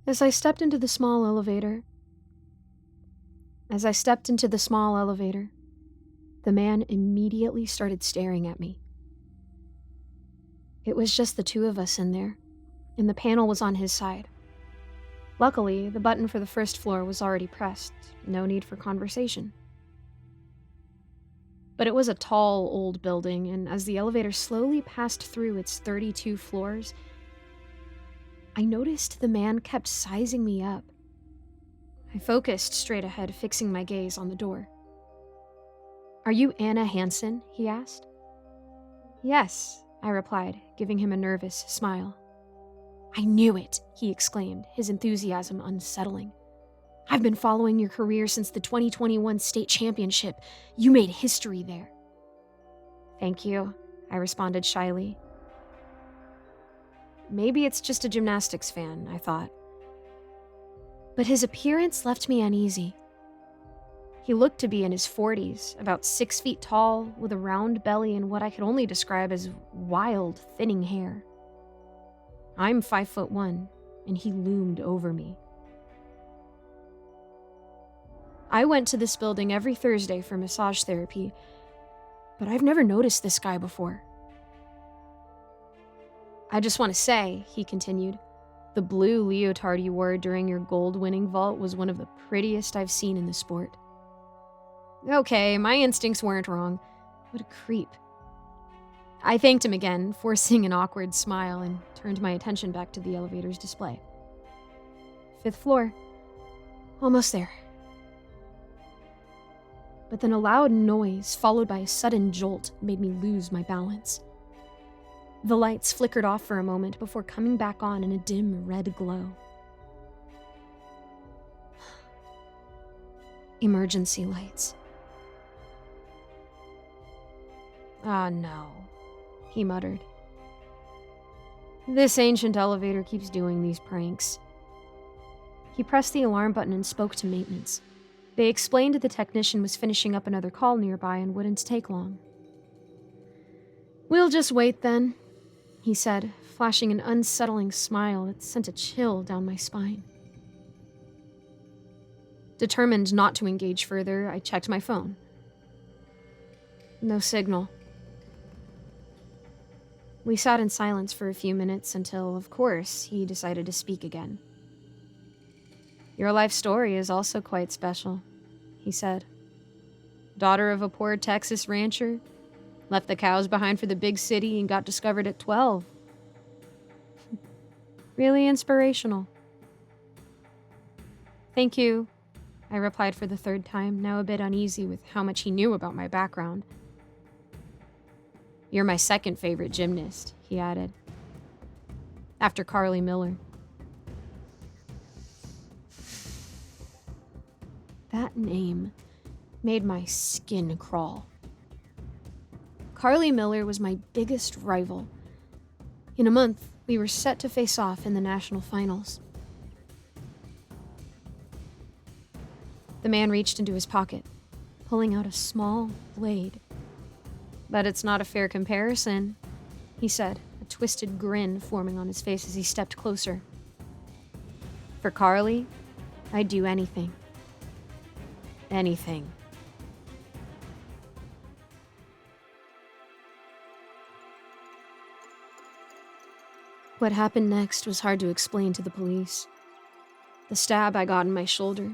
As I stepped into the small elevator, the man immediately started staring at me. It was just the two of us in there, and the panel was on his side. Luckily, the button for the first floor was already pressed. No need for conversation. But it was a tall, old building, and as the elevator slowly passed through its 32 floors, I noticed the man kept sizing me up. I focused straight ahead, fixing my gaze on the door. "Are you Anna Hansen?" he asked. "Yes," I replied, giving him a nervous smile. "I knew it," he exclaimed, his enthusiasm unsettling. "I've been following your career since the 2021 state championship. You made history there." "Thank you," I responded shyly. Maybe it's just a gymnastics fan, I thought. But his appearance left me uneasy. He looked to be in his 40s, about 6 feet tall, with a round belly and what I could only describe as wild, thinning hair. I'm 5'1", and he loomed over me. I went to this building every Thursday for massage therapy, but I've never noticed this guy before. "I just want to say," he continued, "the blue leotard you wore during your gold-winning vault was one of the prettiest I've seen in the sport." Okay, my instincts weren't wrong. What a creep. I thanked him again, forcing an awkward smile, and turned my attention back to the elevator's display. 5th floor. Almost there. But then a loud noise, followed by a sudden jolt, made me lose my balance. The lights flickered off for a moment before coming back on in a dim red glow. Emergency lights. "Ah, no," he muttered. "This ancient elevator keeps doing these pranks." He pressed the alarm button and spoke to maintenance. They explained the technician was finishing up another call nearby and wouldn't take long. "We'll just wait then," he said, flashing an unsettling smile that sent a chill down my spine. Determined not to engage further, I checked my phone. No signal. We sat in silence for a few minutes until, of course, he decided to speak again. "Your life story is also quite special," he said. "Daughter of a poor Texas rancher, left the cows behind for the big city and got discovered at 12. Really inspirational." "Thank you," I replied for the third time, now a bit uneasy with how much he knew about my background. "You're my second favorite gymnast," he added. "After Carly Miller." That name made my skin crawl. Carly Miller was my biggest rival. In a month, we were set to face off in the national finals. The man reached into his pocket, pulling out a small blade. "But it's not a fair comparison," he said, a twisted grin forming on his face as he stepped closer. "For Carly, I'd do anything. Anything." What happened next was hard to explain to the police. The stab I got in my shoulder,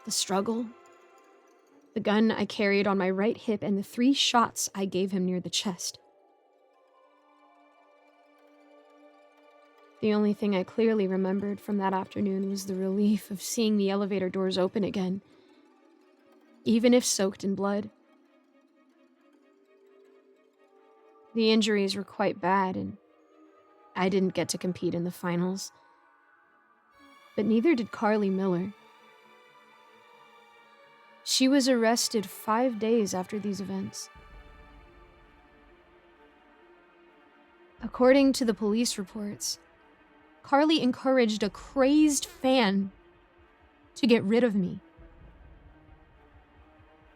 the struggle, the gun I carried on my right hip, and the 3 shots I gave him near the chest. The only thing I clearly remembered from that afternoon was the relief of seeing the elevator doors open again, even if soaked in blood. The injuries were quite bad, and I didn't get to compete in the finals. But neither did Carly Miller. She was arrested 5 days after these events. According to the police reports, Carly encouraged a crazed fan to get rid of me.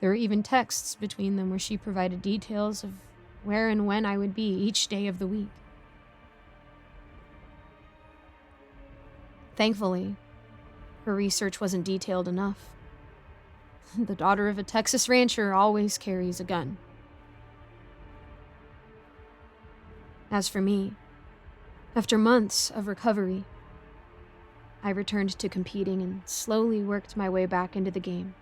There were even texts between them where she provided details of where and when I would be each day of the week. Thankfully, her research wasn't detailed enough. The daughter of a Texas rancher always carries a gun. As for me, after months of recovery, I returned to competing and slowly worked my way back into the game.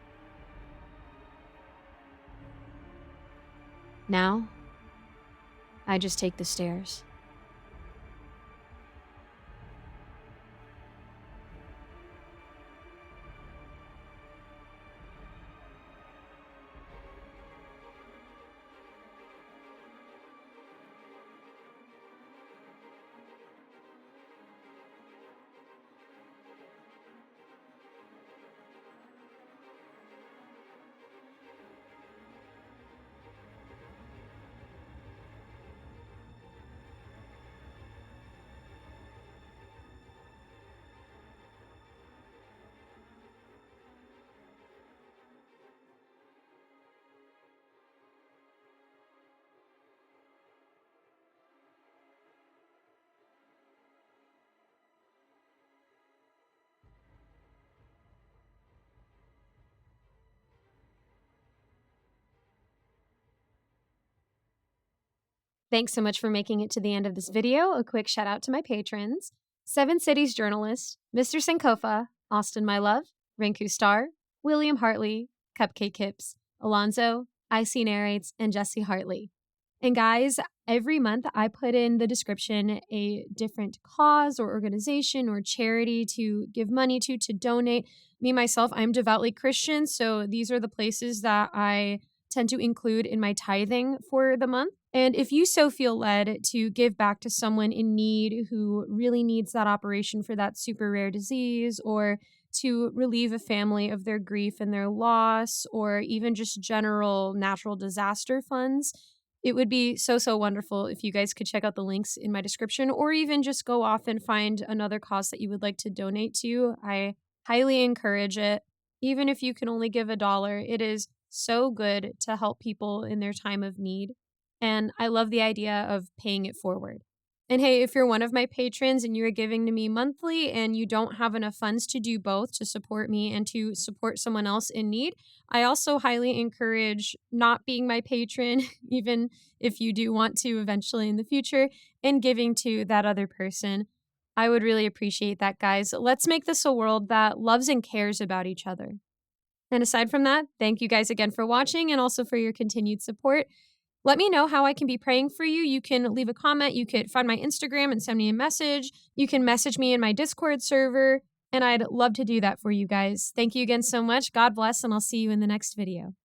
Now, I just take the stairs. Thanks so much for making it to the end of this video. A quick shout out to my patrons: Seven Cities Journalist, Mr. Sankofa, Austin My Love, Rinku Star, William Hartley, Cupcake Hips, Alonzo, IC Narrates, and Jesse Hartley. And guys, every month I put in the description a different cause or organization or charity to give money to donate. Me, myself, I'm devoutly Christian, so these are the places that I tend to include in my tithing for the month. And if you so feel led to give back to someone in need who really needs that operation for that super rare disease, or to relieve a family of their grief and their loss, or even just general natural disaster funds, it would be so wonderful if you guys could check out the links in my description, or even just go off and find another cause that you would like to donate to. I highly encourage it. Even if you can only give $1, it is so good to help people in their time of need. And I love the idea of paying it forward. And hey, if you're one of my patrons and you're giving to me monthly and you don't have enough funds to do both, to support me and to support someone else in need, I also highly encourage not being my patron, even if you do want to eventually in the future, and giving to that other person. I would really appreciate that, guys. Let's make this a world that loves and cares about each other. And aside from that, thank you guys again for watching and also for your continued support. Let me know how I can be praying for you. You can leave a comment. You could find my Instagram and send me a message. You can message me in my Discord server, and I'd love to do that for you guys. Thank you again so much. God bless, and I'll see you in the next video.